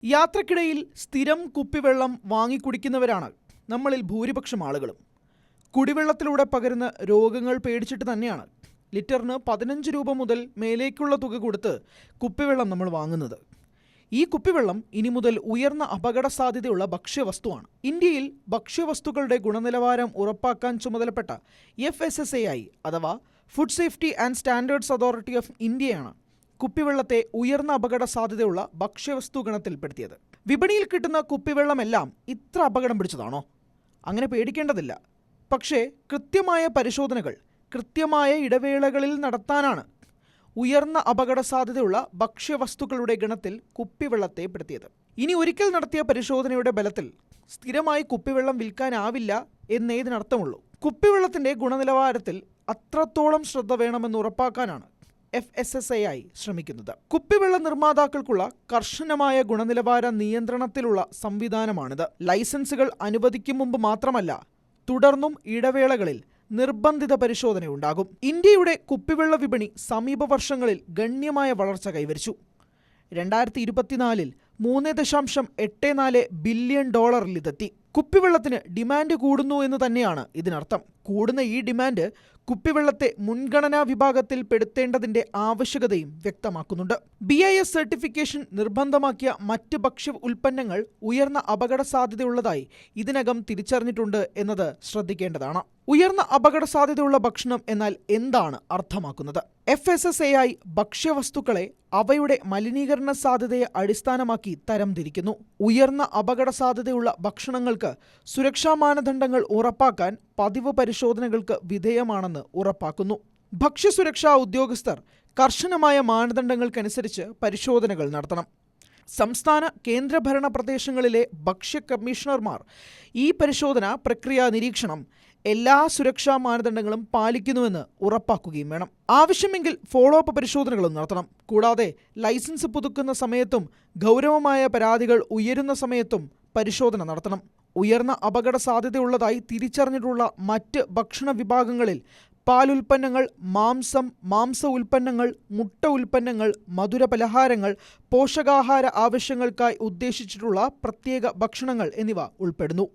യാത്രക്കിടയിൽ സ്ഥിരം കുപ്പിവെള്ളം വാങ്ങിക്കുടിക്കുന്നവരാണ് നമ്മളിൽ ഭൂരിപക്ഷം ആളുകളും. കുടിവെള്ളത്തിലൂടെ പകരുന്ന രോഗങ്ങൾ പേടിച്ചിട്ട് തന്നെയാണ് ലിറ്ററിന് 15 രൂപ മുതൽ മേലേക്കുള്ള തുക കൊടുത്ത് കുപ്പിവെള്ളം നമ്മൾ വാങ്ങുന്നത്. ഈ കുപ്പിവെള്ളം ഇനി മുതൽ ഉയർന്ന അപകട സാധ്യതയുള്ള ഭക്ഷ്യവസ്തുവാണ്. ഇന്ത്യയിൽ ഭക്ഷ്യവസ്തുക്കളുടെ ഗുണനിലവാരം ഉറപ്പാക്കാൻ ചുമതലപ്പെട്ട FSSAI അഥവാ food safety and standards authority of ഇന്ത്യയാണ് കുപ്പിവെള്ളത്തെ ഉയർന്ന അപകട സാധ്യതയുള്ള ഭക്ഷ്യവസ്തു ഗണത്തിൽപ്പെടുത്തിയത്. വിപണിയിൽ കിട്ടുന്ന കുപ്പിവെള്ളമെല്ലാം ഇത്ര അപകടം പിടിച്ചതാണോ? അങ്ങനെ പേടിക്കേണ്ടതില്ല. പക്ഷേ കൃത്യമായ പരിശോധനകൾ കൃത്യമായ ഇടവേളകളിൽ നടത്താനാണ് ഉയർന്ന അപകട സാധ്യതയുള്ള ഭക്ഷ്യവസ്തുക്കളുടെ ഗണത്തിൽ കുപ്പിവെള്ളത്തെ പെടുത്തിയത്. ഇനി ഒരിക്കൽ നടത്തിയ പരിശോധനയുടെ ബലത്തിൽ സ്ഥിരമായി കുപ്പിവെള്ളം വിൽക്കാനാവില്ല എന്നേ ഇതിനർത്ഥമുള്ളൂ. കുപ്പിവെള്ളത്തിൻ്റെ ഗുണനിലവാരത്തിൽ അത്രത്തോളം ശ്രദ്ധ വേണമെന്ന് ഉറപ്പാക്കാനാണ് FSSAI ശ്രമിക്കുന്നത്. കുപ്പിവെള്ള നിർമ്മാതാക്കൾക്കുള്ള കർശനമായ ഗുണനിലവാര നിയന്ത്രണത്തിലുള്ള സംവിധാനമാണിത്. ലൈസൻസുകൾ അനുവദിക്കും മുമ്പ് മാത്രമല്ല, തുടർന്നും ഇടവേളകളിൽ നിർബന്ധിത പരിശോധനയുണ്ടാകും. ഇന്ത്യയുടെ കുപ്പിവെള്ള വിപണി സമീപ വർഷങ്ങളിൽ ഗണ്യമായ വളർച്ച കൈവരിച്ചു. 2024 $3.84 ബില്യൺ ഇതെത്തി. കുപ്പിവെള്ളത്തിന് ഡിമാൻഡ് കൂടുന്നു എന്ന് തന്നെയാണ് ഇതിനർത്ഥം. കൂടുന്ന ഈ ഡിമാൻഡ് കുപ്പിവെള്ളത്തെ മുൻഗണനാ വിഭാഗത്തിൽ പെടുത്തേണ്ടതിന്റെ ആവശ്യകതയും വ്യക്തമാക്കുന്നുണ്ട്. BIS സർട്ടിഫിക്കേഷൻ നിർബന്ധമാക്കിയ മറ്റ് ഭക്ഷ്യ ഉൽപ്പന്നങ്ങൾ ഉയർന്ന അപകട സാധ്യതയുള്ളതായി ഇതിനകം തിരിച്ചറിഞ്ഞിട്ടുണ്ട് എന്നത് ശ്രദ്ധിക്കേണ്ടതാണ്. ഉയർന്ന അപകട സാധ്യതയുള്ള ഭക്ഷണം എന്നാൽ എന്താണ് അർത്ഥമാക്കുന്നത്? FSSAI ഭക്ഷ്യവസ്തുക്കളെ അവയുടെ മലിനീകരണ സാധ്യതയെ അടിസ്ഥാനമാക്കി തരംതിരിക്കുന്നു. ഉയർന്ന അപകട സാധ്യതയുള്ള ഭക്ഷണങ്ങൾക്ക് സുരക്ഷാ മാനദണ്ഡങ്ങൾ ഉറപ്പാക്കാൻ പതിവ് പരിശോധനകൾക്ക് വിധേയമാണെന്ന് ഉറപ്പാക്കുന്നു. ഭക്ഷ്യസുരക്ഷാ ഉദ്യോഗസ്ഥർ കർശനമായ മാനദണ്ഡങ്ങൾക്കനുസരിച്ച് പരിശോധനകൾ നടത്തണം. സംസ്ഥാന കേന്ദ്രഭരണ പ്രദേശങ്ങളിലെ ഭക്ഷ്യ കമ്മീഷണർമാർ ഈ പരിശോധന പ്രക്രിയ നിരീക്ഷണം എല്ലാ സുരക്ഷാ മാനദണ്ഡങ്ങളും പാലിക്കുന്നുവെന്ന് ഉറപ്പാക്കുകയും വേണം. ആവശ്യമെങ്കിൽ ഫോളോ അപ്പ് പരിശോധനകളും നടത്തണം. കൂടാതെ ലൈസൻസ് പുതുക്കുന്ന സമയത്തും ഗൗരവമായ പരാതികൾ ഉയരുന്ന സമയത്തും പരിശോധന നടത്തണം. ഉയർന്ന അപകട സാധ്യതയുള്ളതായി തിരിച്ചറിഞ്ഞിട്ടുള്ള മറ്റ് ഭക്ഷണ വിഭാഗങ്ങളിൽ പാലുൽപ്പന്നങ്ങൾ, മാംസ ഉൽപ്പന്നങ്ങൾ, മുട്ട ഉൽപ്പന്നങ്ങൾ, മധുര പലഹാരങ്ങൾ, പോഷകാഹാര ആവശ്യങ്ങൾക്കായി ഉദ്ദേശിച്ചിട്ടുള്ള പ്രത്യേക ഭക്ഷണങ്ങൾ എന്നിവ ഉൾപ്പെടുന്നു.